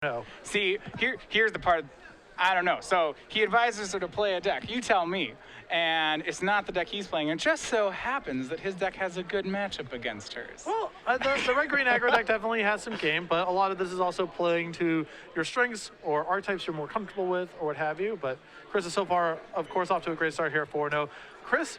No. See, here's the part. I don't know. So he advises her to play a deck. You tell me. And it's not the deck he's playing. It just so happens that his deck has a good matchup against hers. Well, the red-green aggro deck definitely has some game, but a lot of this is also playing to your strengths or archetypes you're more comfortable with or what have you. But Chris is so far, of course, off to a great start here at 4-0. Chris,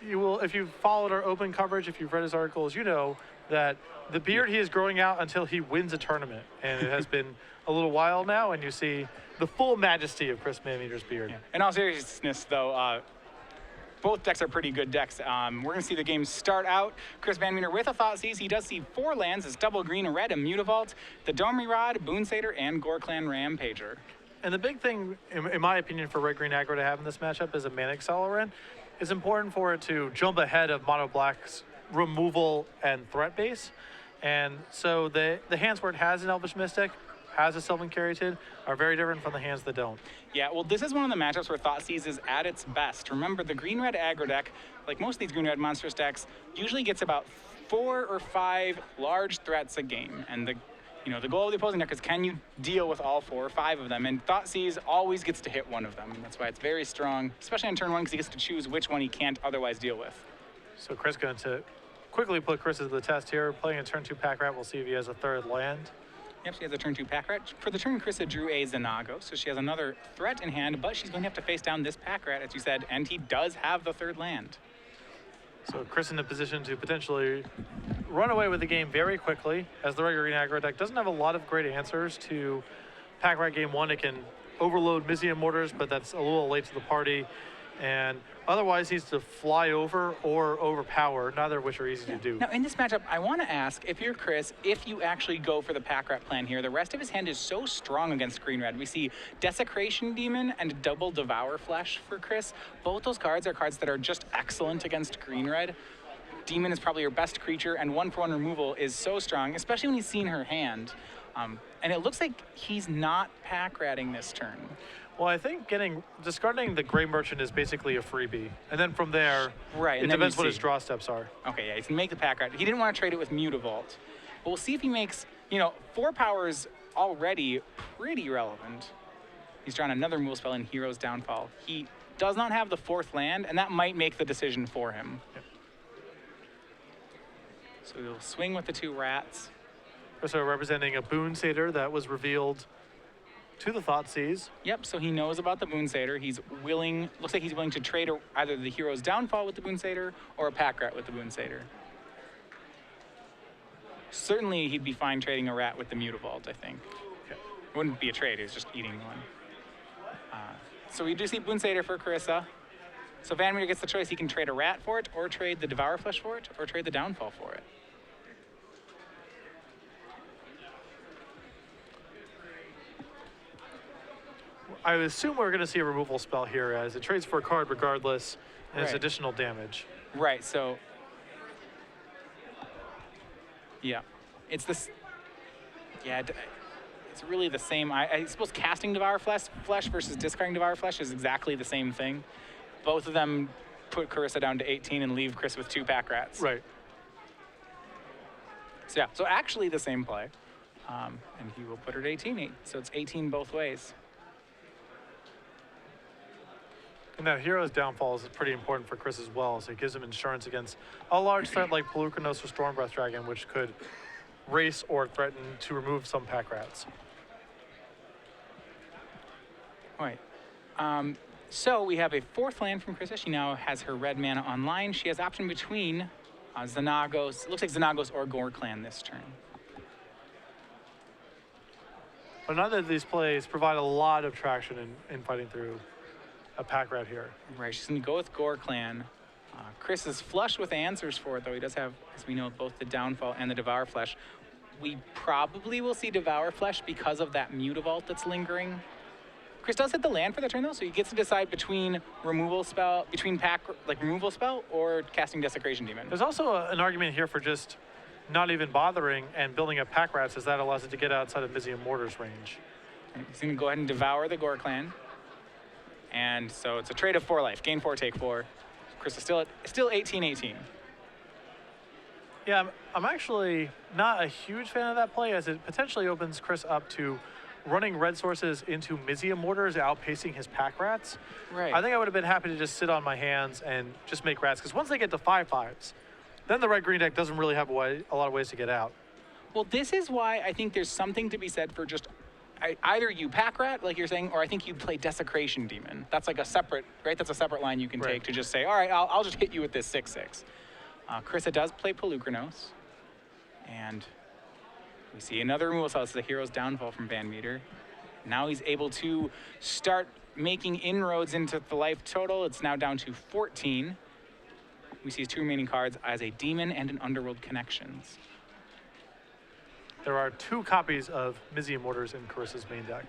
you will, if you've followed our open coverage, if you've read his articles, you know that the beard he is growing out until he wins a tournament. And it has been a little while now, and you see the full majesty of Chris VanMeter's beard. Yeah. In all seriousness, though, both decks are pretty good decks. We're going to see the game start out. Chris VanMeter with a Thoughtseize. He does see 4 lands. It's double green, red, a Mutavault, the Domri Rod, Boon Satyr, and Gore-Clan Rampager. And the big thing, in my opinion, for red-green aggro to have in this matchup is a mana accelerant. It's important for it to jump ahead of mono black's removal and threat base. And so the hands where it has an Elvish Mystic, has a Sylvan Caryatid, are very different from the hands that don't. Yeah, well, this is one of the matchups where Thoughtseize is at its best. Remember, the green-red aggro deck, like most of these green-red monstrous decks, usually gets about 4 or 5 large threats a game. And the goal of the opposing deck is, can you deal with all 4 or 5 of them? And Thoughtseize always gets to hit one of them. That's why it's very strong, especially on turn 1, because he gets to choose which one he can't otherwise deal with. So Chris going to quickly put Chris to the test here. Playing a turn 2 pack rat, we'll see if he has a 3rd land. Yep, she has a turn 2 pack rat. For the turn, Charissa drew a Xanago, so she has another threat in hand, but she's going to have to face down this pack rat, as you said, and he does have the 3rd land. So Chris in a position to potentially run away with the game very quickly, as the regular green aggro deck doesn't have a lot of great answers to pack rat game 1. It can overload Mizium Mortars, but that's a little late to the party. And otherwise needs to fly over or overpower, neither of which are easy to do. Now, in this matchup, I want to ask, if you're Chris, if you actually go for the pack rat plan here, the rest of his hand is so strong against green-red. We see Desecration Demon and Double Devour Flesh for Chris. Both those cards are cards that are just excellent against green-red. Demon is probably your best creature, and 1-for-1 removal is so strong, especially when he's seen her hand. And it looks like he's not pack ratting this turn. Well, I think discarding the Gray Merchant is basically a freebie. And then from there, right, it depends what his draw steps are. Okay, yeah, he's gonna make the pack rat. He didn't want to trade it with Mutavault. But we'll see if he makes, 4 powers already pretty relevant. He's drawn another removal spell in Hero's Downfall. He does not have the 4th land, and that might make the decision for him. Yep. So he'll swing with the 2 rats. Also representing a Boon Satyr that was revealed to the Thoughtseize. Yep, so he knows about the Boon Satyr. Looks like he's willing to trade either the Hero's Downfall with the Boon Satyr or a pack rat with the Boon Satyr. Certainly he'd be fine trading a rat with the Mutavault, I think. Okay. It wouldn't be a trade, it's just eating one. So we do see Boon Satyr for Charissa. So VanMeter gets the choice. He can trade a rat for it, or trade the Devour Flesh for it, or trade the Downfall for it. I assume we're going to see a removal spell here, as it trades for a card regardless, and it's additional damage. Right, so... Yeah. It's this... Yeah, it's really the same. I suppose casting Devour Flesh versus discarding Devour Flesh is exactly the same thing. Both of them put Charissa down to 18 and leave Chris with 2 pack rats. Right. So yeah, so actually the same play. And he will put her to 18. So it's 18 both ways. And that Hero's Downfall is pretty important for Chris as well, so it gives him insurance against a large threat like Pelucanos or Stormbreath Dragon, which could race or threaten to remove some pack rats. All right. So we have a 4th land from Charissa. She now has her red mana online. She has option between Xanagos, looks like Xanagos or Gore-Clan this turn. But neither of these plays provide a lot of traction in fighting through a pack rat here. Right, she's going to go with Gore-Clan. Chris is flush with answers for it, though. He does have, as we know, both the Downfall and the Devour Flesh. We probably will see Devour Flesh because of that Mutavault that's lingering. Chris does hit the land for the turn, though, so he gets to decide between removal spell or casting Desecration Demon. There's also an argument here for just not even bothering and building up pack rats, as that allows it to get outside of Mizium Mortar's range. He's going to go ahead and devour the Gore-Clan. And so it's a trade of 4 life. Gain 4, take 4. Chris is still 18-18. Yeah, I'm actually not a huge fan of that play, as it potentially opens Chris up to running red sources into Mizium mortars outpacing his pack rats, Right. I think I would have been happy to just sit on my hands and just make rats. Because once they get to 5/5s, then the red-green deck doesn't really have a lot of ways to get out. Well, this is why I think there's something to be said for just either you pack rat, like you're saying, or I think you play Desecration Demon. That's like a separate, right? That's a separate line you can take to just say, all right, I'll just hit you with this 6/6. Charissa does play Pelucranos, and we see another removal spell. This is a Hero's Downfall from VanMeter. Now he's able to start making inroads into the life total. It's now down to 14. We see his 2 remaining cards as a Demon and an Underworld Connections. There are 2 copies of Mizium mortars in Carissa's main deck.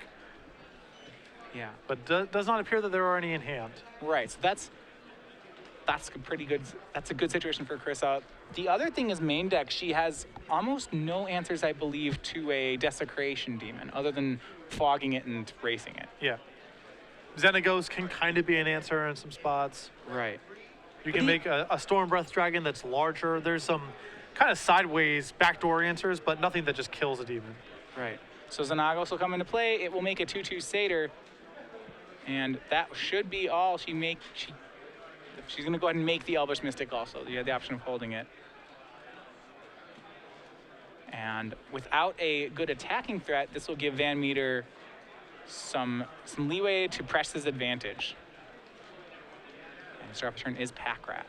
Yeah. But does not appear that there are any in hand. Right, so that's a pretty good, that's a good situation for Charissa. The other thing is main deck, she has almost no answers, I believe, to a Desecration Demon, other than fogging it and racing it. Yeah. Xenagos can kind of be an answer in some spots. Right. You can make a Storm Breath Dragon that's larger. There's some kind of sideways backdoor answers, but nothing that just kills a demon. Right. So Xenagos will come into play. It will make a 2/2 Satyr. And that should be all. She's going to go ahead and make the Elvish Mystic also. You have the option of holding it. And without a good attacking threat, this will give VanMeter some leeway to press his advantage. And his turn is Pack Rat.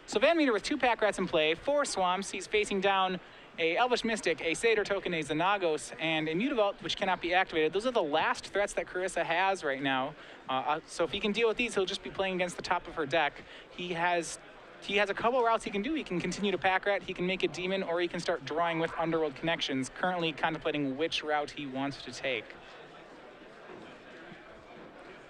So VanMeter with 2 Pack Rats in play, 4 Swamps. He's facing down a Elvish Mystic, a Satyr token, a Xenagos, and a Mutavault, which cannot be activated. Those are the last threats that Charissa has right now. So if he can deal with these, he'll just be playing against the top of her deck. He has a couple routes he can do. He can continue to Pack Rat, he can make a Demon, or he can start drawing with Underworld Connections, currently contemplating which route he wants to take.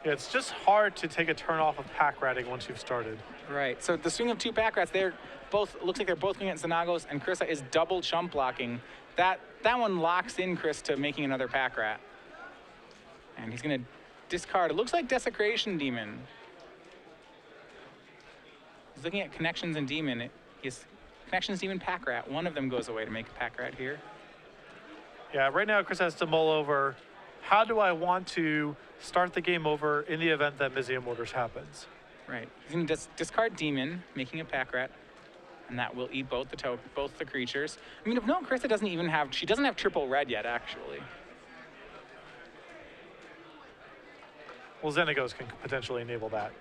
Yeah, it's just hard to take a turn off of pack ratting once you've started. Right, so the swing of 2 Pack Rats, looks like they're both going at Xenagos, and Charissa is double chump blocking. That one locks in Chris to making another Pack Rat. And he's going to discard, it looks like Desecration Demon. He's looking at Connections and Demon. He's Connections, Demon, Pack Rat. One of them goes away to make a Pack Rat here. Yeah, right now Chris has to mull over, how do I want to start the game over in the event that Mizium mortars happens? Right, he's going to discard Demon, making a Pack Rat. And that will eat both the creatures. I mean, no, Charissa doesn't even have, she doesn't have triple red yet, actually. Well, Xenagos can potentially enable that.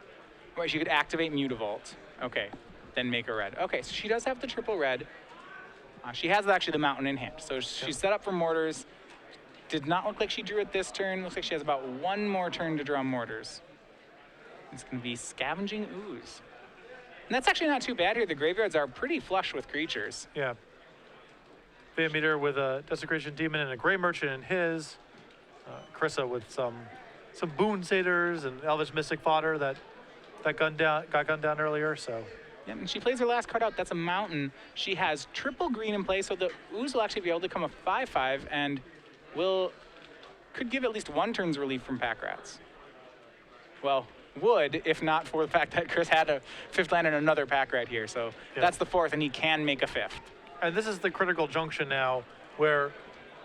Right, she could activate Mutavault. Okay, then make a red. Okay, so she does have the triple red. She has actually the mountain in hand. So she's set up for mortars. Did not look like she drew it this turn. Looks like she has about 1 more turn to draw mortars. It's going to be Scavenging Ooze. And that's actually not too bad here. The graveyards are pretty flush with creatures. Yeah. VanMeter with a Desecration Demon and a Gray Merchant in his. Charissa with some Boon Satyrs and Elvish Mystic fodder that got gunned down earlier, so. Yeah, and she plays her last card out. That's a mountain. She has triple green in play, so the Ooze will actually be able to come a 5/5 and could give at least 1 turn's relief from Pack Rats. Well, would, if not for the fact that Chris had a 5th land and another Pack Rat here. So that's the 4th, and he can make a 5th. And this is the critical junction now where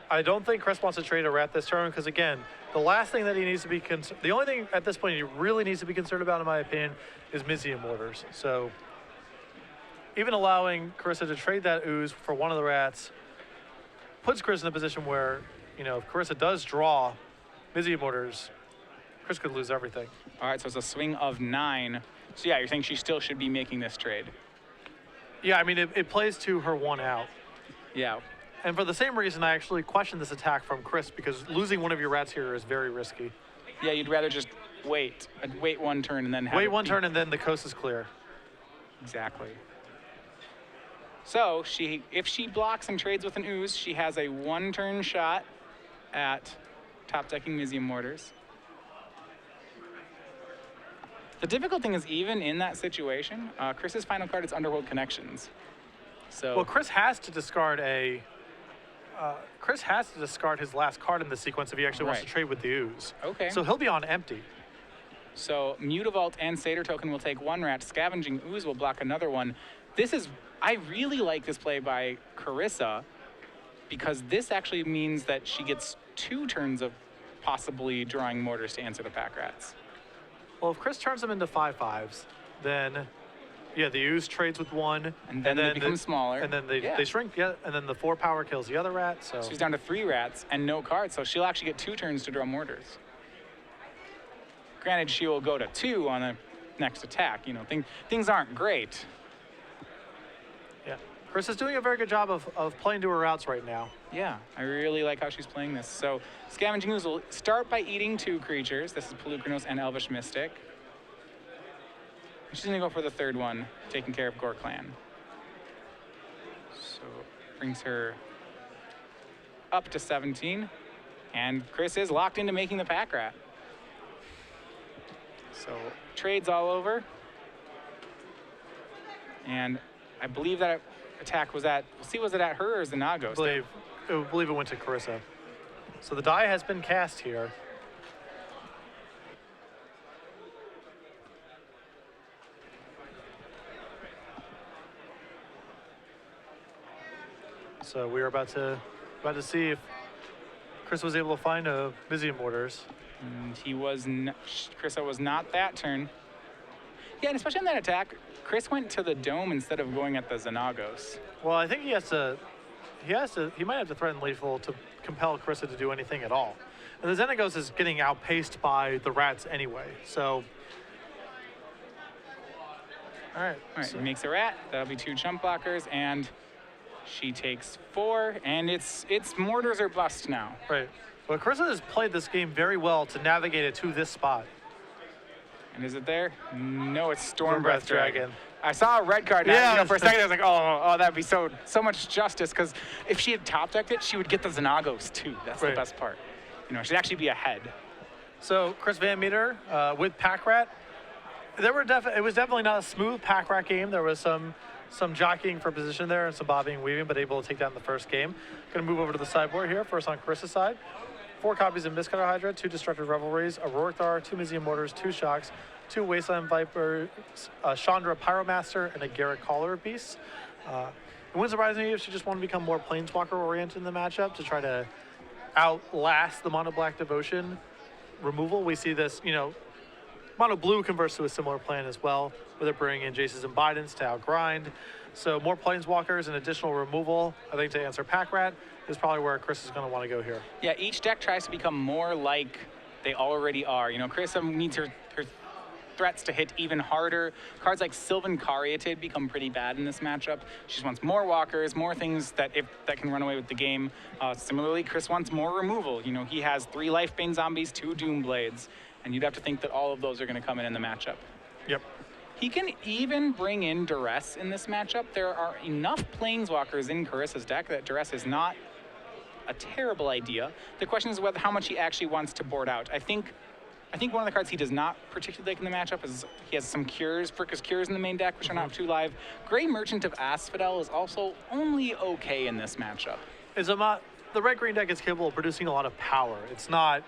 I don't think Chris wants to trade a rat this turn because, again, the last thing that he needs to be the only thing at this point he really needs to be concerned about, in my opinion, is Mizium mortars. So even allowing Charissa to trade that Ooze for one of the rats puts Chris in a position where, if Charissa does draw Mizium mortars, Chris could lose everything. All right, so it's a swing of 9. So yeah, you're saying she still should be making this trade. Yeah, I mean, it plays to her 1 out. Yeah. And for the same reason, I actually question this attack from Chris, because losing one of your rats here is very risky. Yeah, you'd rather just wait 1 turn and then have wait 1 turn and then the coast is clear. Exactly. So if she blocks and trades with an Ooze, she has a 1-turn shot at top decking Mizium mortars. The difficult thing is, even in that situation, Chris's final card is Underworld Connections. So well, Chris has to discard his last card in the sequence if he actually wants to trade with the Ooze. Okay. So he'll be on empty. So Mutavault and Satyr token will take 1 rat. Scavenging Ooze will block another one. I really like this play by Charissa. because this actually means that she gets 2 turns of possibly drawing mortars to answer the pack rats. Well, if Chris turns them into 5/5s, then yeah, the ooze trades with 1, And then they become smaller. and then they shrink. Yeah, and then the 4 power kills the other rat. So she's down to 3 rats and no cards, so she'll actually get 2 turns to draw mortars. Granted, she will go to 2 on the next attack. You know, things aren't great. yeah, Chris is doing a very good job of playing to her routes right now. Yeah, I really like how she's playing this. So Scavenging Ooze will start by eating 2 creatures. This is Pelucranos and Elvish Mystic. She's gonna go for the 3rd one, taking care of Gore Clan. So brings her up to 17, and Chris is locked into making the pack rat. So trades all over, and I believe that attack was at, we'll see, was it at her or Xenagos? I believe it went to Charissa. So the die has been cast here. So we are about to see if Chris was able to find a Visium Mortars. And he was, Charissa was not that turn. Yeah, and especially on that attack, Chris went to the dome instead of going at the Xenagos. Well, I think he might have to threaten lethal to compel Charissa to do anything at all. And the Xenagos is getting outpaced by the rats anyway, so. All right, He makes a rat, that'll be 2 chump blockers, and she takes 4, and it's mortars or bust now. Right. Well, Charissa has played this game very well to navigate it to this spot. And is it there? No, it's Storm Breath Dragon. Dragon. I saw a red card. Yeah. You know, for a second I was like, oh, that'd be so much justice, because if she had top decked it, she would get the Xenagos too. That's the best part. You know, she'd actually be ahead. So Chris VanMeter with Pack Rat. It was definitely not a smooth Pack Rat game. There was some jockeying for position there and some bobbing and weaving, but able to take down the first game. Going to move over to the sideboard here. First on Charissa's side. 4 copies of Mistcutter Hydra, 2 Destructive Revelries, a Rorik Thar, 2 Mizium Mortars, 2 Shocks, 2 Wasteland Vipers, a Chandra Pyromaster, and a Garrett Caller Beast. It wouldn't surprise me if she just wanted to become more Planeswalker oriented in the matchup to try to outlast the Mono Black Devotion removal. We see this, you know, Mono Blue converts to a similar plan as well, with it bringing in Jace's Imbidance to outgrind. So more Planeswalkers and additional removal, I think, to answer Pack Rat is probably where Chris is going to want to go here. Yeah, each deck tries to become more like they already are. You know, Charissa needs her threats to hit even harder. Cards like Sylvan Caryatid become pretty bad in this matchup. She just wants more walkers, more things that can run away with the game. Similarly, Chris wants more removal. You know, he has 3 Lifebane Zombies, 2 Doom Blades, and you'd have to think that all of those are going to come in the matchup. Yep. He can even bring in Duress in this matchup. There are enough Planeswalkers in Charissa's deck that Duress is not a terrible idea. The question is how much he actually wants to board out. I think one of the cards he does not particularly like in the matchup is he has some Cures, Fricka's Cures in the main deck, which are not too live. Grey Merchant of Asphodel is also only okay in this matchup. The red-green deck is capable of producing a lot of power. It's not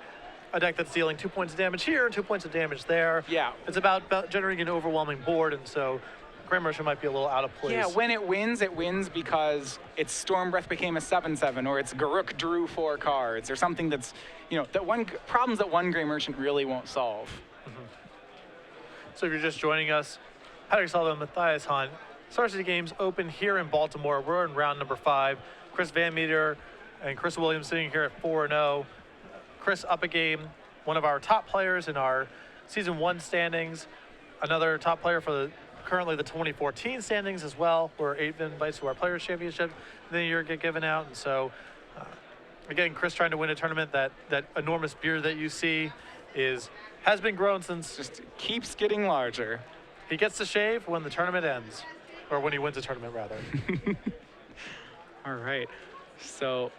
a deck that's dealing 2 points of damage here and 2 points of damage there. Yeah. It's about generating an overwhelming board, and so Grey Merchant might be a little out of place. Yeah, when it wins because its Storm Breath became a 7/7, or its Garruk drew 4 cards, or something that's, you know, problems that one Grey Merchant really won't solve. Mm-hmm. So if you're just joining us, Patrick Sullivan, Matthias Hunt, Star City Games open here in Baltimore. We're in round number 5. Chris VanMeter and Chris Williams sitting here at 4-0. Chris up a game, one of our top players in our Season 1 standings, another top player for currently the 2014 standings as well, where 8 invites to our Players' Championship the year get given out. And so, again, Chris trying to win a tournament. That enormous beard that you see has been grown since. Just keeps getting larger. He gets to shave when the tournament ends, or when he wins a tournament, rather. All right, so.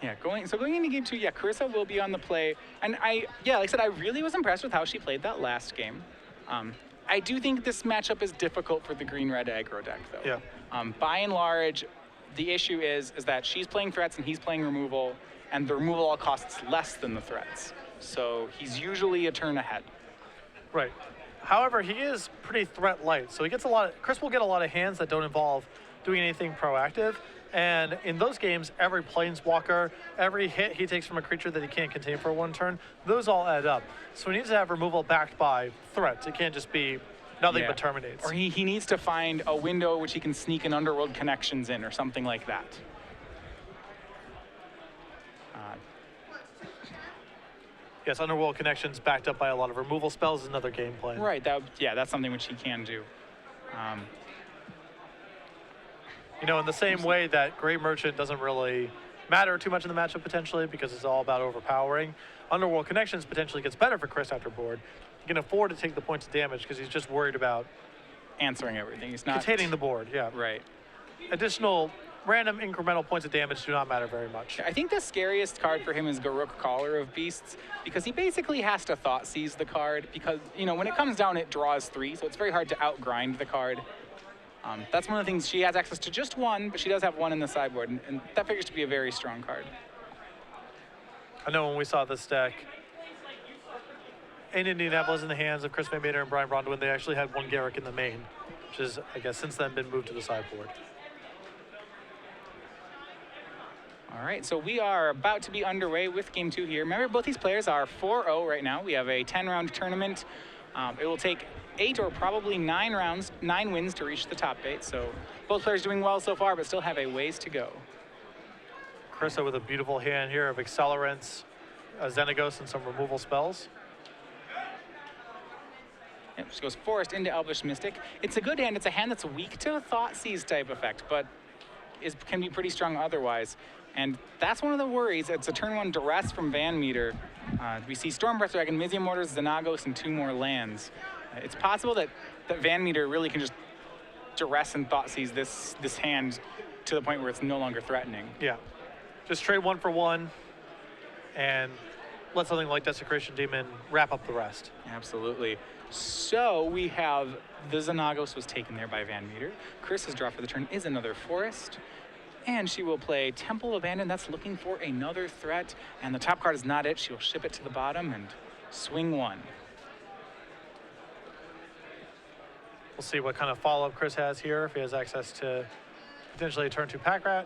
Yeah, going into game 2, yeah, Charissa will be on the play. And like I said, I really was impressed with how she played that last game. I do think this matchup is difficult for the green-red aggro deck, though. Yeah. By and large, the issue is that she's playing threats and he's playing removal, and the removal all costs less than the threats. So he's usually a turn ahead. Right. However, he is pretty threat light, so Chris will get a lot of hands that don't involve doing anything proactive. And in those games, every planeswalker, every hit he takes from a creature that he can't contain for one turn, those all add up. So he needs to have removal backed by threats. It can't just be nothing but terminates. Or he needs to find a window which he can sneak an Underworld Connections in or something like that. Yes, Underworld Connections backed up by a lot of removal spells is another game plan. Right, that's something which he can do. You know, in the same way that Grave Merchant doesn't really matter too much in the matchup potentially because it's all about overpowering, Underworld Connections potentially gets better for Chris after board. He can afford to take the points of damage because he's just worried about answering everything. He's not containing the board, yeah. Right. Additional random incremental points of damage do not matter very much. I think the scariest card for him is Garruk, Caller of Beasts, because he basically has to thought seize the card because, you know, when it comes down, it draws 3, so it's very hard to outgrind the card. That's one of the things. She has access to just 1, but she does have 1 in the sideboard, and that figures to be a very strong card. I know when we saw this deck in Indianapolis in the hands of Chris VanMeter and Brian Bronwyn, they actually had 1 Garruk in the main, which has, I guess, since then been moved to the sideboard. All right, so we are about to be underway with Game 2 here. Remember, both these players are 4-0 right now. We have a 10-round tournament. It will take 8 or probably 9 rounds, 9 wins to reach the top 8. So both players doing well so far, but still have a ways to go. Charissa with a beautiful hand here of Accelerants, Xenagos, and some removal spells. Yep, she goes Forest into Elvish Mystic. It's a good hand. It's a hand that's weak to a Thought Seize type effect, but can be pretty strong otherwise. And that's one of the worries. It's a turn 1 Duress from VanMeter. We see Stormbreath Dragon, Mizzium Mortars, Xenagos, and 2 more lands. It's possible that VanMeter really can just Duress and Thought Seize this hand to the point where it's no longer threatening. Yeah. Just trade 1 for 1 and let something like Desecration Demon wrap up the rest. Absolutely. So we have the Xenagos was taken there by VanMeter. Charissa's draw for the turn is another Forest. And she will play Temple Abandoned. That's looking for another threat. And the top card is not it. She will ship it to the bottom and swing 1. We'll see what kind of follow-up Chris has here, if he has access to potentially a turn 2 Pack Rat.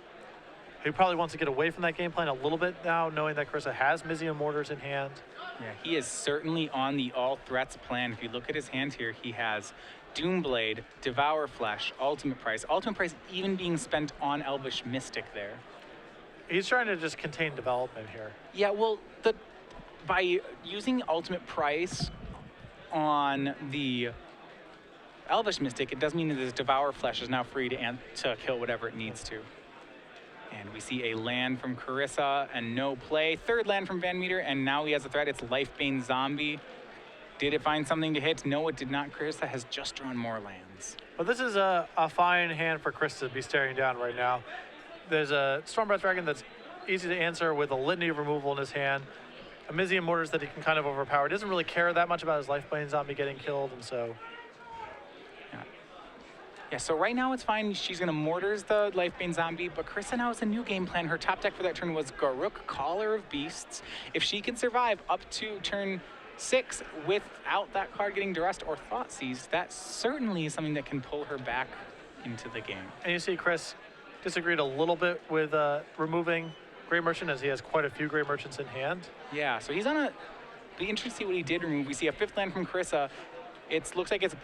He probably wants to get away from that game plan a little bit now, knowing that Charissa has Mizzium Mortars in hand. Yeah, he is certainly on the all threats plan. If you look at his hand here, he has Doomblade, Devour Flesh, Ultimate Price even being spent on Elvish Mystic there. He's trying to just contain development here. Yeah, well, by using Ultimate Price on the Elvish Mystic, it does mean that this Devour Flesh is now free to kill whatever it needs to. And we see a land from Charissa and no play. 3rd land from VanMeter, and now he has a threat. It's Lifebane Zombie. Did it find something to hit? No, it did not. Charissa has just drawn more lands. But this is a fine hand for Chris to be staring down right now. There's a Stormbreath Dragon that's easy to answer with a litany of removal in his hand. A Mizzium Mortars that he can kind of overpower. He doesn't really care that much about his Lifebane Zombie getting killed, and so... Yeah, so right now it's fine. She's going to Mortars the Lifebane Zombie, but Charissa now has a new game plan. Her top deck for that turn was Garruk, Caller of Beasts. If she can survive up to turn 6 without that card getting duressed or Thought Seized, that certainly is something that can pull her back into the game. And you see Chris disagreed a little bit with removing Grave Merchant, as he has quite a few Grave Merchants in hand. Yeah, so he's on a... Be interested to see what he did remove. We see a 5th land from Charissa. It looks like it's...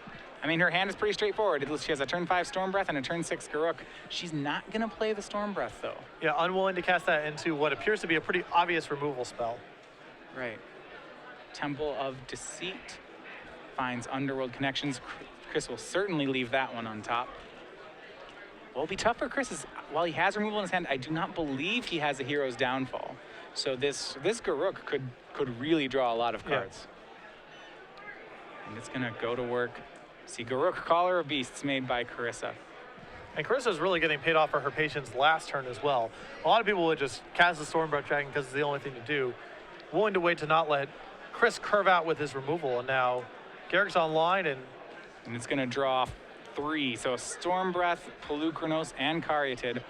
I mean, her hand is pretty straightforward. She has a turn 5 Stormbreath and a turn 6 Garruk. She's not going to play the Stormbreath, though. Yeah, unwilling to cast that into what appears to be a pretty obvious removal spell. Right. Temple of Deceit finds Underworld Connections. Chris will certainly leave that one on top. What will be tough for Chris is, while he has removal in his hand, I do not believe he has a Hero's Downfall. So this Garruk could really draw a lot of cards. Yeah. And it's going to go to work. See Garruk, Caller of Beasts made by Charissa. And Carissa's really getting paid off for her patience last turn as well. A lot of people would just cast the Stormbreath Dragon because it's the only thing to do. Willing to wait to not let Chris curve out with his removal, and now Garrick's online, and it's going to draw 3. So Stormbreath, Polukranos, and Caryatid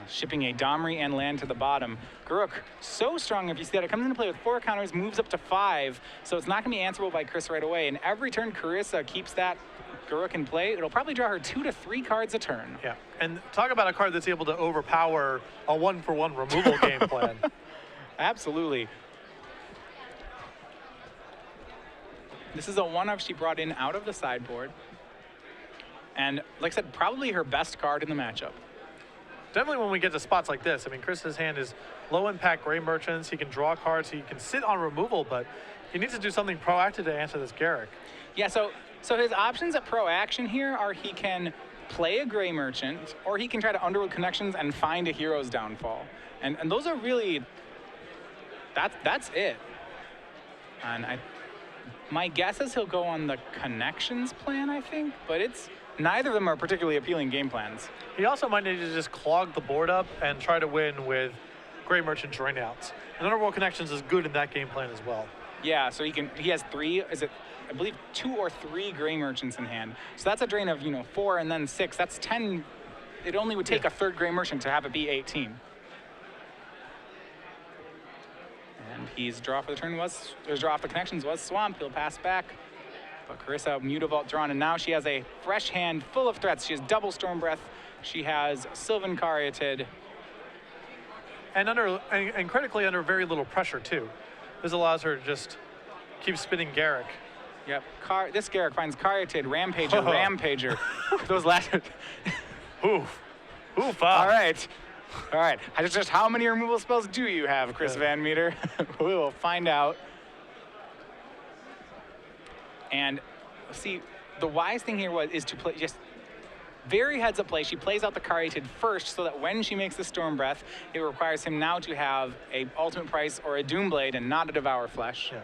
Shipping a Domri and land to the bottom. Garruk, so strong if you see that. It comes into play with 4 counters, moves up to 5, so it's not going to be answerable by Chris right away. And every turn Charissa keeps that Garruk in play, it'll probably draw her 2 to 3 cards a turn. Yeah, and talk about a card that's able to overpower a 1-for-1 removal game plan. Absolutely. This is a 1-of she brought in out of the sideboard. And like I said, probably her best card in the matchup. Definitely when we get to spots like this. I mean, Chris's hand is low impact Gray Merchants. He can draw cards. He can sit on removal, but he needs to do something proactive to answer this Garruk. Yeah, so his options at pro action here are he can play a Gray Merchant, or he can try to Underworld Connections and find a Hero's Downfall. And those are really, that's it. And my guess is he'll go on the Connections plan, I think, but neither of them are particularly appealing game plans. He also might need to just clog the board up and try to win with Gray Merchant drain outs. And Underworld Connections is good in that game plan as well. Yeah, so he has 3, I believe 2 or 3 Gray Merchants in hand. So that's a drain of, 4 and then 6. That's 10. It only would take a 3rd Gray Merchant to have it be 18. And his draw for the turn his draw off the Connections was Swamp. He'll pass back. But Charissa, Mutavault drawn, and now she has a fresh hand full of threats. She has double Storm Breath. She has Sylvan Caryatid. And critically under very little pressure too. This allows her to just keep spinning Garruk. Yep. This Garruk finds Caryatid, Rampager, Rampager. Those last. Oof. Oof. All right. All right. Just how many removal spells do you have, Chris VanMeter? We will find out. And see, the wise thing here is to play just very heads up play. She plays out the Caryatid first so that when she makes the Storm Breath, it requires him now to have a Ultimate Price or a Doomblade and not a Devour Flesh. Yeah.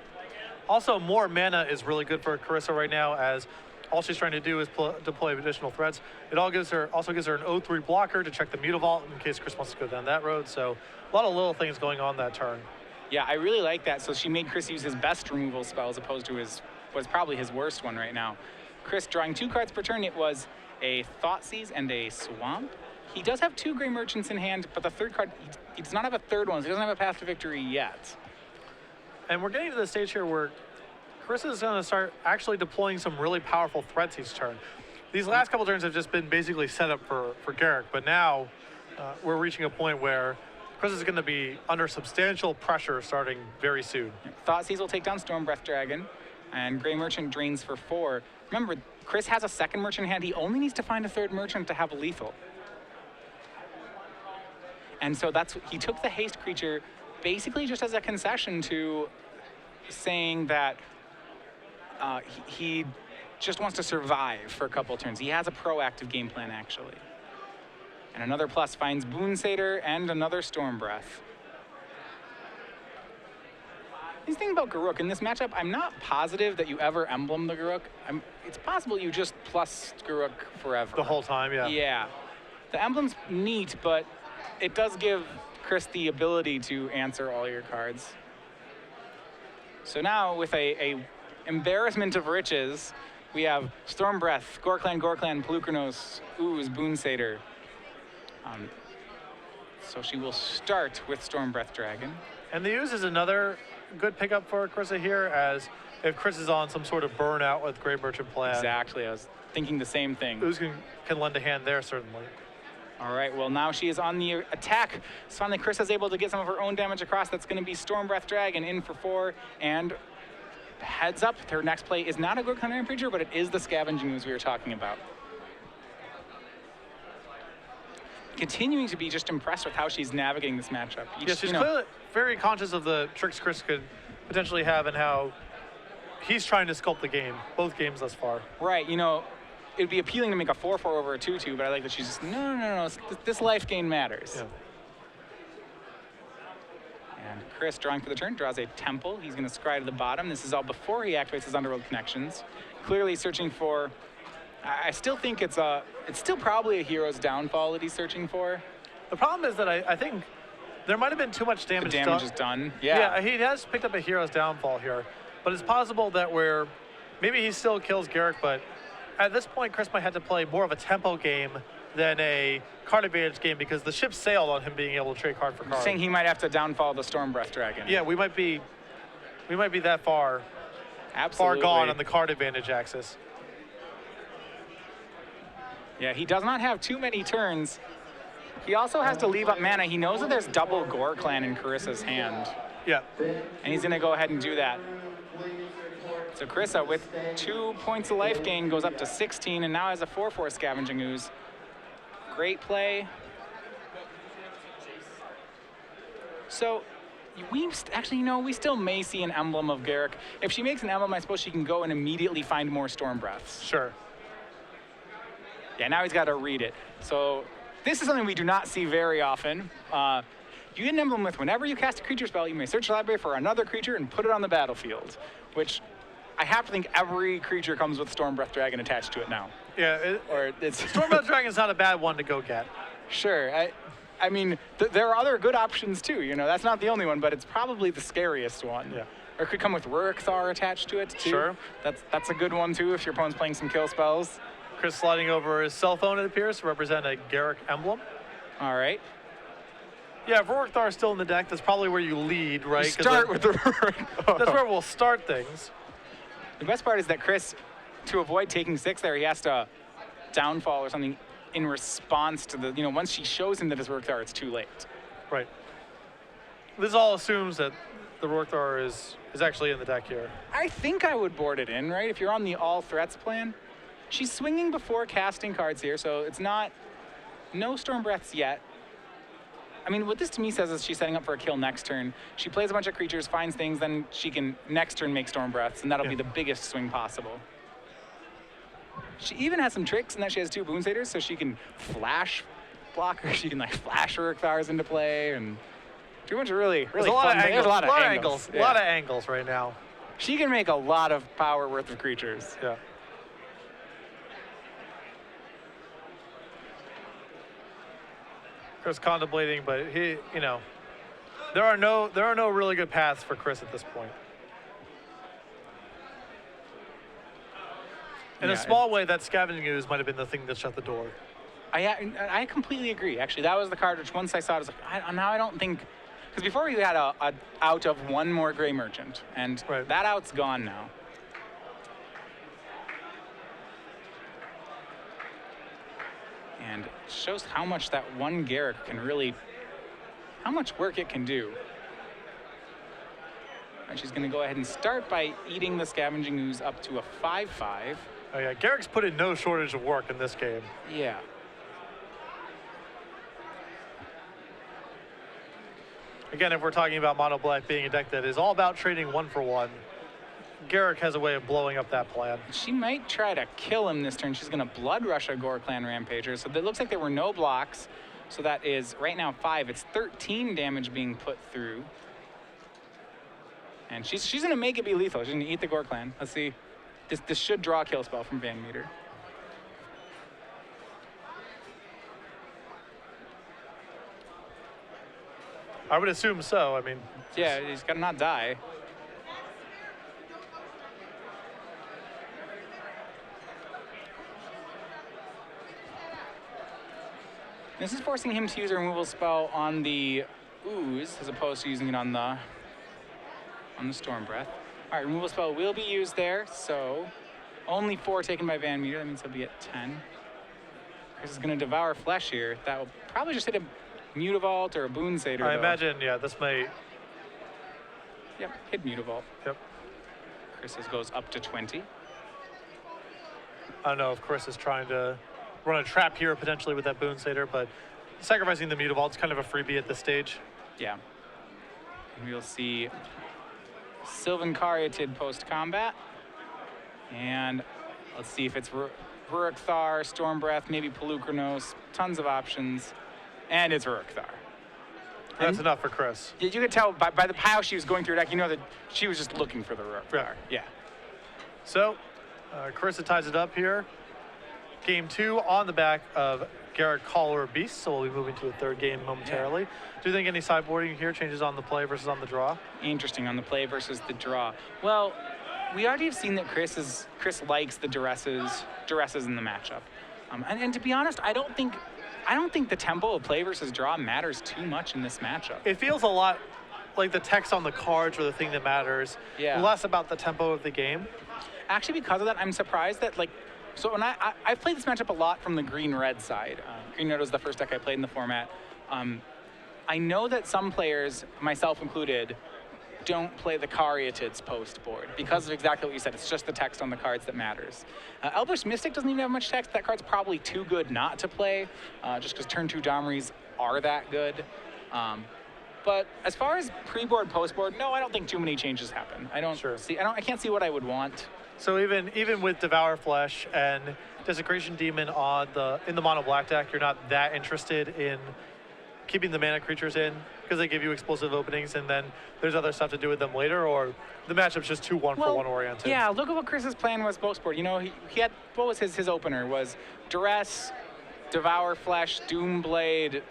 Also, more mana is really good for Charissa right now, as all she's trying to do is deploy additional threats. It also gives her an 0-3 blocker to check the Mutavault in case Chris wants to go down that road. So a lot of little things going on that turn. Yeah, I really like that. So she made Chris use his best removal spell as opposed to was probably his worst one right now. Chris drawing 2 cards per turn. It was a Thoughtseize and a Swamp. He does have 2 Gray Merchants in hand, but the 3rd card, he does not have a 3rd one, so he doesn't have a path to victory yet. And we're getting to the stage here where Chris is going to start actually deploying some really powerful threats each turn. These last couple turns have just been basically set up for Garruk, but now we're reaching a point where Chris is going to be under substantial pressure starting very soon. Thoughtseize will take down Storm Breath Dragon, and Gray Merchant drains for 4. Remember, Chris has a 2nd merchant in hand. He only needs to find a 3rd merchant to have lethal. And so he took the haste creature basically just as a concession to saying that he just wants to survive for a couple turns. He has a proactive game plan, actually. And another plus finds Boon Satyr and another Storm Breath. The thing about Garruk, in this matchup, I'm not positive that you ever emblem the Garruk. It's possible you just plus Garruk forever. The whole time, yeah. Yeah. The emblem's neat, but it does give Chris the ability to answer all your cards. So now, with a embarrassment of riches, we have Storm Breath, Gorklan, Pelukranos, Ooze, Boon Satyr. So she will start with Storm Breath Dragon. And the Ooze is another good pickup for Charissa here, as if Chris is on some sort of burnout with Gray Merchant plan. Exactly, I was thinking the same thing. Ooze can lend a hand there, certainly. All right, well now she is on the attack. So finally Chris is able to get some of her own damage across. That's going to be Storm Breath Dragon in for 4. And heads up, her next play is not a Gorklan Rampager, but it is the Scavenging Ooze we were talking about. Continuing to be just impressed with how she's navigating this matchup. Yes, she's clearly very conscious of the tricks Chris could potentially have and how he's trying to sculpt the game, both games thus far. Right, it'd be appealing to make a 4-4 over a 2-2, but I like that she's just, no, this life gain matters. Yeah. And Chris, drawing for the turn, draws a Temple. He's going to scry to the bottom. This is all before he activates his Underworld Connections. Clearly searching for, I still think it's still probably a Hero's Downfall that he's searching for. The problem is that I think there might have been too much damage. The damage is done. Yeah, he has picked up a Hero's Downfall here, but it's possible that maybe he still kills Garruk, but at this point, Chris might have to play more of a tempo game than a card advantage game because the ship sailed on him being able to trade card for card. Saying he might have to downfall the Stormbreath Dragon. Yeah, we might be that far Absolutely. gone on the card advantage axis. Yeah, he does not have too many turns. He also has to leave up mana. He knows that there's double Gore Clan in Charissa's hand. Yeah. And he's going to go ahead and do that. So Charissa, with 2 points of life gain, goes up to 16 and now has a 4/4 Scavenging Ooze. Great play. So we still may see an emblem of Garruk. If she makes an emblem, I suppose she can go and immediately find more Storm Breaths. Sure. Yeah, now he's got to read it. So this is something we do not see very often. You get an emblem with whenever you cast a creature spell, you may search the library for another creature and put it on the battlefield, which I have to think every creature comes with Stormbreath Dragon attached to it now. Yeah. Or it's Stormbreath Dragon's not a bad one to go get. Sure. I mean, there are other good options too. You know, that's not the only one, but it's probably the scariest one. Yeah. Or it could come with Rurik Thar attached to it too. Sure. That's a good one too if your opponent's playing some kill spells. Chris sliding over his cell phone, it appears, to represent a Garruk emblem. All right. Yeah, if Rurik Thar is still in the deck, that's probably where you lead, right? You start with the Rurik. That's where we'll start things. The best part is that Chris, to avoid taking 6 there, he has to downfall or something in response to the, once she shows him that his Rurik Thar, it's too late. Right. This all assumes that the Rurik Thar is actually in the deck here. I think I would board it in, right? If you're on the all threats plan. She's swinging before casting cards here, so it's no Storm Breaths yet. I mean, what this to me says is she's setting up for a kill next turn. She plays a bunch of creatures, finds things, then she can next turn make Storm Breaths, and that'll be the biggest swing possible. She even has some tricks in that she has 2 Boon Satyrs, so she can flash blockers. She can flash Rurik Thars into play and do a bunch of really There's a lot fun of things. angles. A lot of angles. Yeah. A lot of angles right now. She can make a lot of power worth of creatures. Yeah. Chris contemplating, but he, there are no really good paths for Chris at this point. In a small way, that Scavenging Ooze might have been the thing that shut the door. I completely agree. Actually, that was the card which once I saw it, I was like, now I don't think, because before we had a out of one more Gray Merchant, and that out's gone now. And it shows how much that one Garruk can really, how much work it can do. And she's going to go ahead and start by eating the Scavenging Ooze up to a 5/5. Oh yeah, Garrick's put in no shortage of work in this game. Yeah. Again, if we're talking about Mono Black being a deck that is all about trading 1-for-1, Garruk has a way of blowing up that plan. She might try to kill him this turn. She's going to Blood Rush a Gore Clan Rampager. So it looks like there were no blocks. So that is right now 5. It's 13 damage being put through. And she's going to make it be lethal. She's going to eat the Gore Clan. Let's see. This should draw a kill spell from VanMeter. I would assume so. I mean, yeah, he's got to not die. This is forcing him to use a removal spell on the Ooze as opposed to using it on the Storm Breath. All right, removal spell will be used there, so only 4 taken by VanMeter. That means he'll be at 10. Chris is going to devour flesh here. That will probably just hit a Mutavault or a Boon Satyr. I imagine, yeah, this may. Yep, hit Mutavault. Yep. Chris goes up to 20. I don't know if Chris is trying to run a trap here potentially with that Boon Satyr, but sacrificing the Mutavault is kind of a freebie at this stage. Yeah. And we'll see Sylvan Caryatid post-combat. And let's see if it's Rurik Thar, Storm Breath, maybe Pelucranos, tons of options. And it's Rurik Thar. That's enough for Chris. You could tell by how she was going through her deck, that she was just looking for the Rurik Thar. Yeah. So, Charissa ties it up here. Game 2 on the back of Garruk Caller Beast, so we'll be moving to a third game momentarily. Yeah. Do you think any sideboarding here changes on the play versus on the draw? Interesting, on the play versus the draw. Well, we already have seen that Chris likes the duresses in the matchup. And to be honest, I don't think the tempo of play versus draw matters too much in this matchup. It feels a lot like the text on the cards are the thing that matters, less about the tempo of the game. Actually, because of that, I'm surprised that, like, so when I've played this matchup a lot from the green-red side. Green-red was the first deck I played in the format. I know that some players, myself included, don't play the Caryatids post board because of exactly what you said. It's just the text on the cards that matters. Elvish Mystic doesn't even have much text. That card's probably too good not to play, just because turn 2 Domries are that good. But as far as pre-board, post-board, no, I don't think too many changes happen. I can't see what I would want. So even with Devour Flesh and Desecration Demon in the mono black deck, you're not that interested in keeping the mana creatures in because they give you explosive openings, and then there's other stuff to do with them later, or the matchup's just too one-for-one oriented. Yeah, look at what Chris's plan was post-board. You know, he had, what was his opener? Was Duress, Devour Flesh, Doomblade,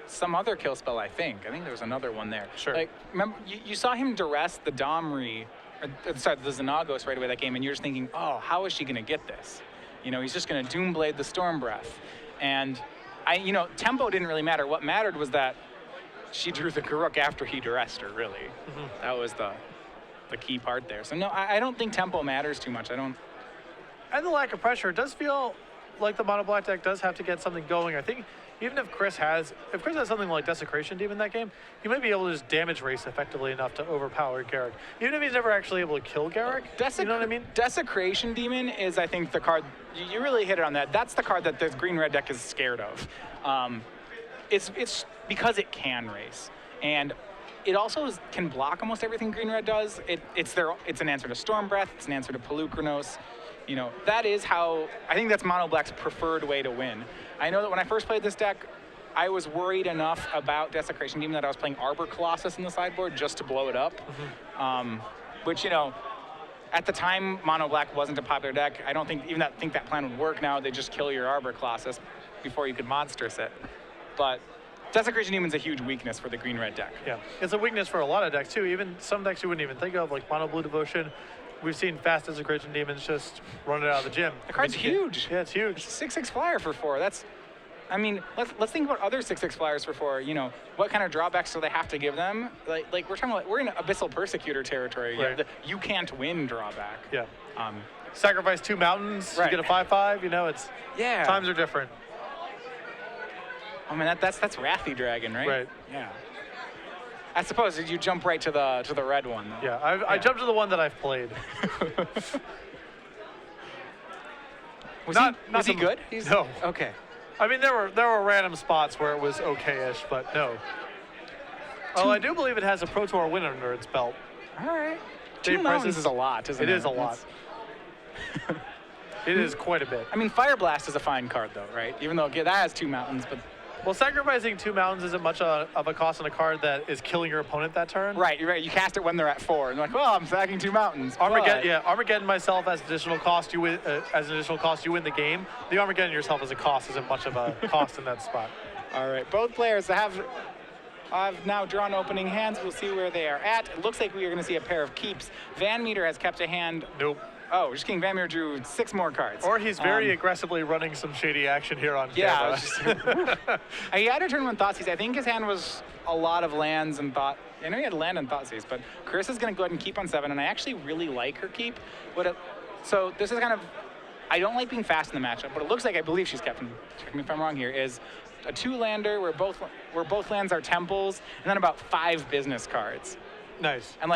some other kill spell, I think. I think there was another one there. Sure. Like, remember, you saw him duress the Domri, the Xenagos right away that game, and you're just thinking, oh, how is she going to get this? You know, he's just going to Doomblade the Storm Breath. And, tempo didn't really matter. What mattered was that she drew the Garruk after he duressed her, really. Mm-hmm. That was the key part there. So, no, I don't think tempo matters too much. And the lack of pressure, it does feel like the mono black deck does have to get something going. I think even if Chris has something like Desecration Demon in that game, he might be able to just damage race effectively enough to overpower Garruk. Even if he's never actually able to kill Garruk, you know what I mean? Desecration Demon is, I think, the card, you really hit it on that. That's the card that this green-red deck is scared of. It's because it can race. And it also can block almost everything green-red does. It's an answer to Storm Breath, it's an answer to Pelucranos. You know, that is how, I think that's Mono Black's preferred way to win. I know that when I first played this deck, I was worried enough about Desecration Demon that I was playing Arbor Colossus in the sideboard just to blow it up. Mm-hmm. Which, at the time, Mono Black wasn't a popular deck. I don't think that plan would work now. They just kill your Arbor Colossus before you could monstrous it. But Desecration Demon's a huge weakness for the green-red deck. Yeah, it's a weakness for a lot of decks, too. Even some decks you wouldn't even think of, like Mono Blue Devotion. We've seen fast Desecration Demons just run it out of the gym. The card's huge. Yeah, it's huge. It's a 6/6 flyer for 4. Let's think about other 6/6 flyers for 4. What kind of drawbacks do they have to give them? Like we're in Abyssal Persecutor territory. Right. You can't win drawback. Yeah. Sacrifice 2 mountains, right. You get a 5/5. It's times are different. I mean that's Wrathy Dragon, right? Right. Yeah. I suppose you jump right to the red one, though. Yeah, I jumped to the one that I've played. Was he good? No. Okay. I mean, there were random spots where it was okay-ish, but no. Oh, I do believe it has a Pro Tour win under its belt. All right. 2 mountains is a lot, isn't it? It is a lot. It is quite a bit. I mean, Fire Blast is a fine card, though, right? Even though that has 2 mountains, but... Well, sacrificing 2 mountains isn't much of a cost on a card that is killing your opponent that turn. Right, you're right. You cast it when they're at 4, and you're like, well, I'm sacking 2 mountains. Armageddon myself as additional cost. You win you win the game. The Armageddon yourself as a cost isn't much of a cost in that spot. All right, both players have now drawn opening hands. We'll see where they are at. It looks like we are going to see a pair of keeps. VanMeter has kept a hand. Nope. Oh, just kidding. VanMeter drew 6 more cards. Or he's very aggressively running some shady action here on camera. He had a turn 1 Thoughtseize. I think his hand was a lot of lands and thought. I know he had land and Thoughtseize, but Charissa's going to go ahead and keep on 7, and I actually really like her keep. So this is kind of, I don't like being fast in the matchup, but it looks like I believe she's kept, check me if I'm wrong here, is a 2-lander where both lands are temples, and then about 5 business cards. Nice. And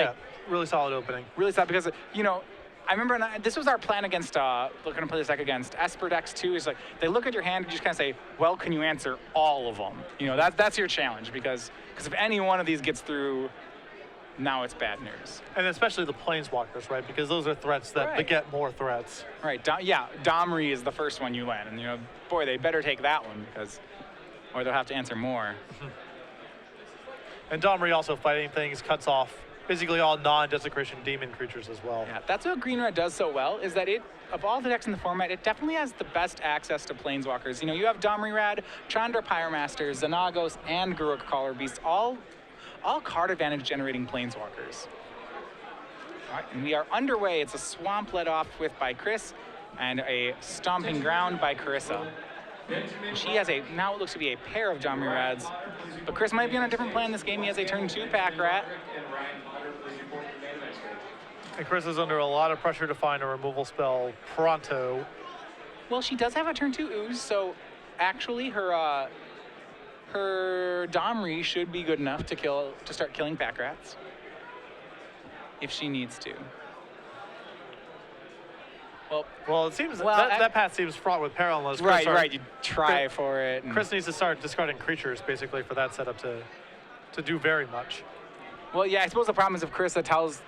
really solid opening. Really solid because, I remember this was our plan against, looking to play this deck against Esper decks too, is like, they look at your hand and you just kind of say, well, can you answer all of them? That's your challenge because if any one of these gets through, now it's bad news. And especially the Planeswalkers, right? Because those are threats that beget more threats. Right, Domri is the first one you win, and boy, they better take that one or they'll have to answer more. And Domri also fighting things, cuts off basically all non-Desecration Demon creatures as well. Yeah, that's what green-red does so well, is that of all the decks in the format, it definitely has the best access to Planeswalkers. You have Domri-Rad, Chandra Pyromaster, Xenagos, and Garruk Caller Beasts, all card advantage generating Planeswalkers. All right, and we are underway. It's a swamp led off with by Chris. And a stomping ground by Charissa. She has now it looks to be a pair of Domri Rads. But Chris might be on a different plan this game. He has a turn 2 pack rat. And Chris is under a lot of pressure to find a removal spell pronto. Well, she does have a turn 2 ooze, so actually her Domri should be good enough to start killing pack rats. If she needs to. Well, it seems that path seems fraught with peril unless Chris right. You try for it. Chris needs to start discarding creatures basically for that setup to do very much. Well, yeah, I suppose the problem is if Charissa tells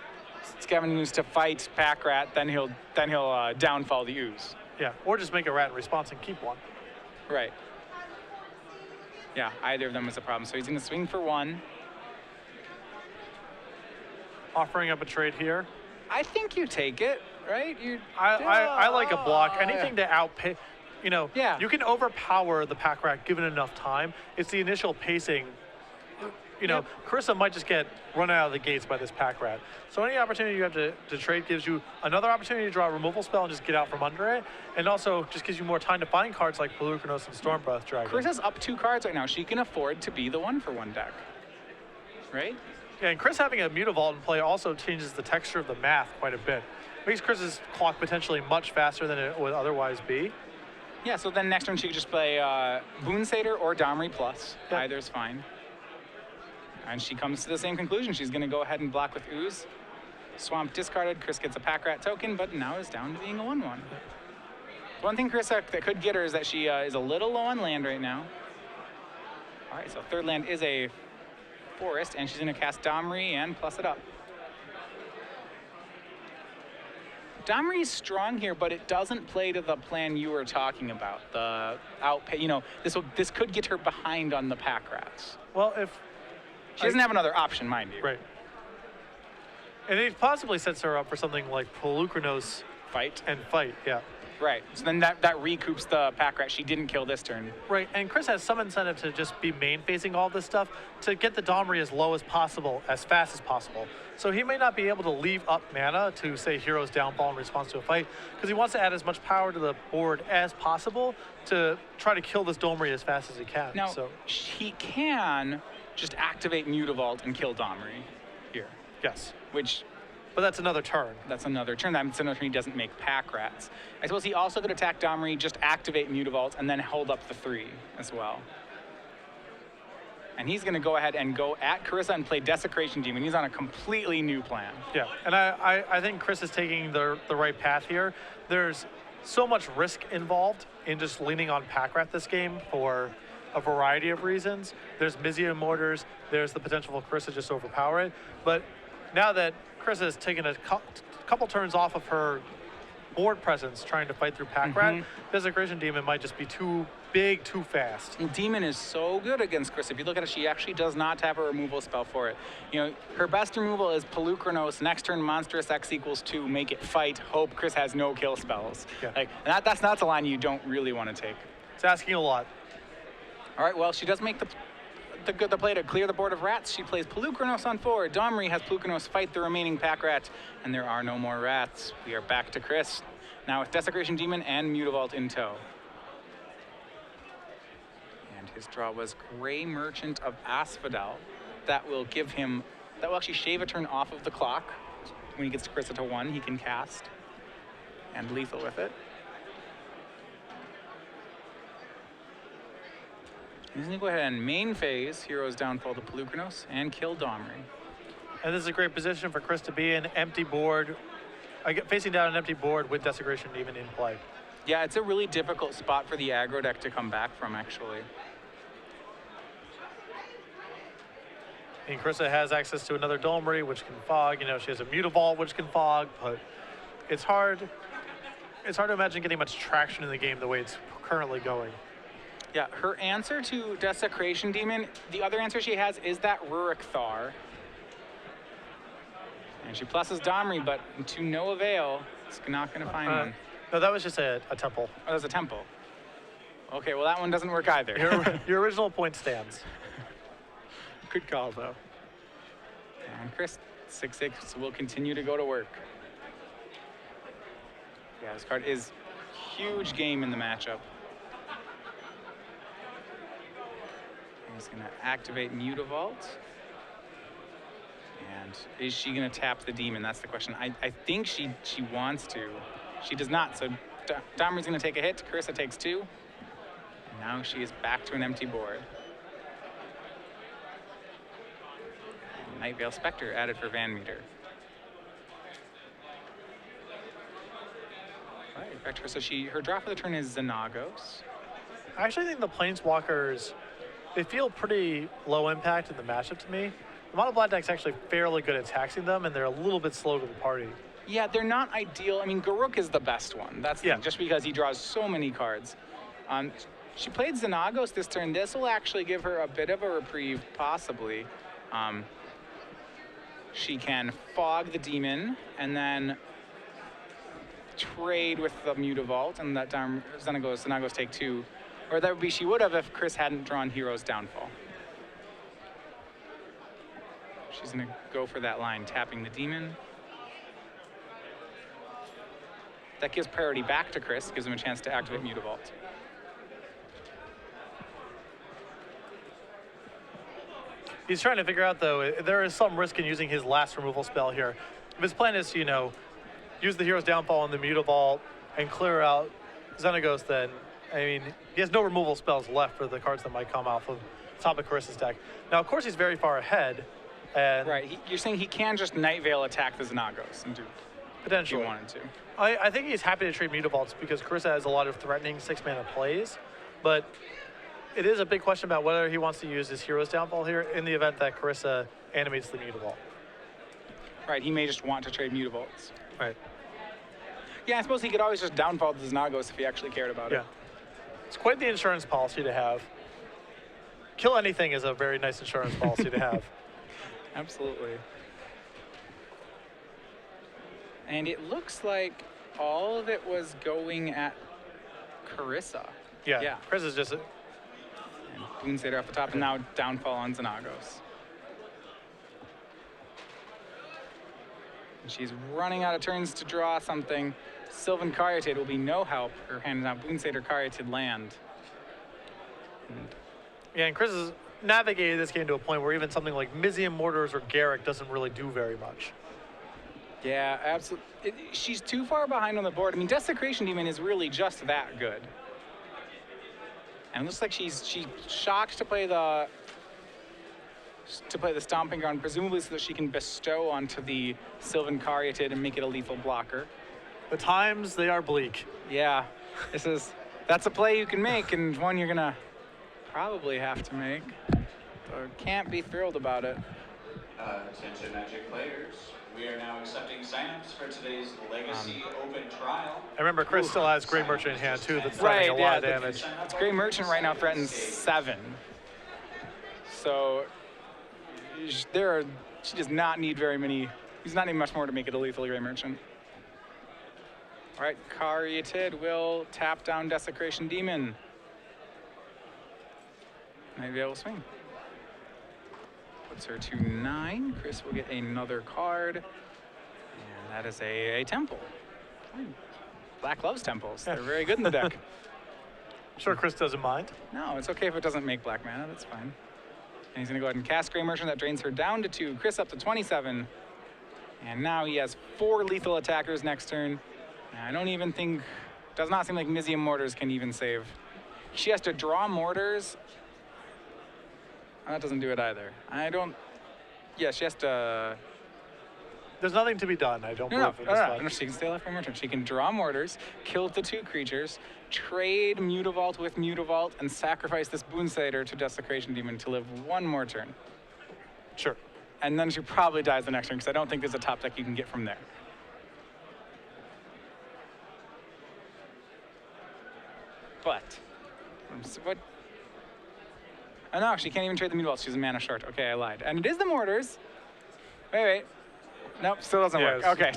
Scavenging Ooze to fight pack rat, then he'll downfall the ooze. Yeah, or just make a rat in response and keep one. Right. Yeah, either of them is a problem. So he's going to swing for 1. Offering up a trade here. I think you take it, right? I like a block. Anything to outpay, Yeah. You can overpower the pack rat given enough time. It's the initial pacing. Yep. Charissa might just get run out of the gates by this pack rat. So any opportunity you have to trade gives you another opportunity to draw a removal spell and just get out from under it. And also just gives you more time to find cards like Pelucranos and Stormbreath Dragon. Charissa's up 2 cards right now. She can afford to be the 1-for-1 deck, right? Yeah, and Chris having a Mutavault in play also changes the texture of the math quite a bit. Makes Chris's clock potentially much faster than it would otherwise be. Yeah, so then next turn she could just play Boon Satyr or Domri Plus. Yep. Either's fine. And she comes to the same conclusion. She's going to go ahead and block with Ooze. Swamp discarded. Chris gets a pack rat token, but now is down to being a 1-1. One thing Chris that could get her is that she is a little low on land right now. All right, so third land is a forest, and she's going to cast Domri and plus it up. Domri is strong here, but it doesn't play to the plan you were talking about. The outpay, this could get her behind on the pack rats. Well, if she doesn't have another option, mind you. Right. And it possibly sets her up for something like Pelucranos Fight. Yeah. Right. So then that recoups the pack rat she didn't kill this turn. Right, and Chris has some incentive to just be main-facing all this stuff to get the Domri as low as possible, as fast as possible. So he may not be able to leave up mana to, say, Hero's Downfall in response to a fight, because he wants to add as much power to the board as possible to try to kill this Domri as fast as he can. Now, he can just activate Mutavault and kill Domri here. Yes. But that's another turn. That's another turn. That's another turn he doesn't make pack rats. I suppose he also could attack Domri, just activate Mutavault, and then hold up the 3 as well. And he's going to go ahead and go at Charissa and play Desecration Demon. He's on a completely new plan. Yeah, and I think Chris is taking the right path here. There's so much risk involved in just leaning on pack rat this game for a variety of reasons. There's Mizzium Mortars. There's the potential for Chris to just overpower it. But now that Chris has taken a couple turns off of her board presence trying to fight through pack rat, Desecration Demon might just be too big, too fast. And Demon is so good against Chris. If you look at it, she actually does not have a removal spell for it. Her best removal is Pelucranos. Next turn, Monstrous X equals 2, make it fight, hope Chris has no kill spells. Yeah. That's a line you don't really want to take. It's asking a lot. All right, well, she does make the play to clear the board of rats. She plays Pelucranos on 4. Domri has Pelucranos fight the remaining pack rat, and there are no more rats. We are back to Chris, now with Desecration Demon and Mutavault in tow. And his draw was Gray Merchant of Asphodel. That will actually shave a turn off of the clock. When he gets Charissa to 1, he can cast, and lethal with it. He's going to go ahead and main phase Hero's Downfall to Pelucranos and kill Domri. And this is a great position for Chris to be in, empty board, facing down an empty board with Desecration Demon in play. Yeah, it's a really difficult spot for the aggro deck to come back from, actually. And Charissa has access to another Domri, which can fog. She has a Mutavault, which can fog, but it's hard. It's hard to imagine getting much traction in the game the way it's currently going. Yeah, her answer to Desecration Demon, the other answer she has is that Rurik Thar. And she pluses Domri, but to no avail. It's not going to find one. No, that was just a temple. Oh, that was a temple. Okay, well, that one doesn't work either. Your original point stands. Good call, though. And Chris, 6/6, will continue to go to work. Yeah, this card is huge game in the matchup. He's going to activate Mutavault. And is she going to tap the demon? That's the question. I think she wants to. She does not. So Dahmer's going to take a hit. Charissa takes 2. And now she is back to an empty board. Night Veil Spectre added for VanMeter. Right, back to her. So her draw for the turn is Xenagos. I actually think the Planeswalkers, they feel pretty low impact in the matchup to me. The Mono Black deck's actually fairly good at taxing them, and they're a little bit slow to the party. Yeah, they're not ideal. I mean, Garruk is the best one. That's the thing, just because he draws so many cards. She played Xenagos this turn. This will actually give her a bit of a reprieve, possibly. She can fog the demon and then trade with the Mutavault, and that time Xenagos take 2. Or that would be she would have if Chris hadn't drawn Hero's Downfall. She's going to go for that line, tapping the demon. That gives priority back to Chris, gives him a chance to activate Mutavault. He's trying to figure out, though, there is some risk in using his last removal spell here. If his plan is, you know, use the Hero's Downfall on the Mutavault and clear out Xenagos, then, I mean, he has no removal spells left for the cards that might come off of the top of Charissa's deck. Now, of course, he's very far ahead. And right, you're saying he can just Night Veil attack the Xenagos and do potentially if he wanted to. I think he's happy to trade Mutavaults because Charissa has a lot of threatening 6-mana plays, but it is a big question about whether he wants to use his Hero's Downfall here in the event that Charissa animates the Mutavault. Right, he may just want to trade Mutavaults. Right. Yeah, I suppose he could always just downfall the Xenagos if he actually cared about it. Yeah. It's quite the insurance policy to have. Kill anything is a very nice insurance policy to have. Absolutely. And it looks like all of it was going at Charissa. Yeah. Charissa's just... And Boonsader off the top, and now downfall on Xenagos. And she's running out of turns to draw something. Sylvan Caryatid will be no help. Her hand is now Boonsader Caryatid land. Yeah, and Chris has navigated this game to a point where even something like Mizium Mortars or Garrick doesn't really do very much. Yeah, absolutely. She's too far behind on the board. I mean, Desecration Demon is really just that good. And it looks like she's shocked to play the Stomping Ground, presumably so that she can bestow onto the Sylvan Caryatid and make it a lethal blocker. The times, they are bleak. Yeah, that's a play you can make, and one you're gonna probably have to make. So can't be thrilled about it. Attention Magic players, we are now accepting signups for today's Legacy Open Trial. I remember Chris still has Grey Merchant in hand too, that's threatening a lot of damage. It's Grey Merchant right now threatens 7. So she does not need very many, he's not need much more to make it a lethal Grey Merchant. All right, Caryatid will tap down Desecration Demon. Maybe I will swing. Puts her to 9. Chris will get another card. And that is a temple. Black loves temples. They're very good in the deck. I'm sure Chris doesn't mind. No, it's okay if it doesn't make black mana. That's fine. And he's going to go ahead and cast Grey Merchant. That drains her down to 2. Chris up to 27. And now he has 4 lethal attackers next turn. I don't even think, does not seem like Mizium Mortars can even save. She has to draw Mortars. That doesn't do it either. Yeah, she has to. There's nothing to be done, I don't believe in this fight. No, she can stay left for Merchant. She can draw Mortars, kill the 2 creatures, trade Mutavault with Mutavault, and sacrifice this Boonsader to Desecration Demon to live 1 more turn. Sure. And then she probably dies the next turn, because I don't think there's a top deck you can get from there. But, what? Oh no, she can't even trade the Mutavault. She's a mana short. Okay, I lied. And it is the Mortars. Wait. Nope, still doesn't work. Okay.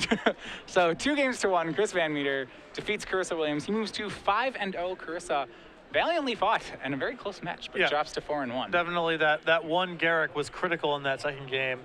So 2 games to 1. Chris VanMeter defeats Charissa Williams. He moves to 5-0. Charissa valiantly fought in a very close match, but drops to 4-1. Definitely that one Garrick was critical in that second game.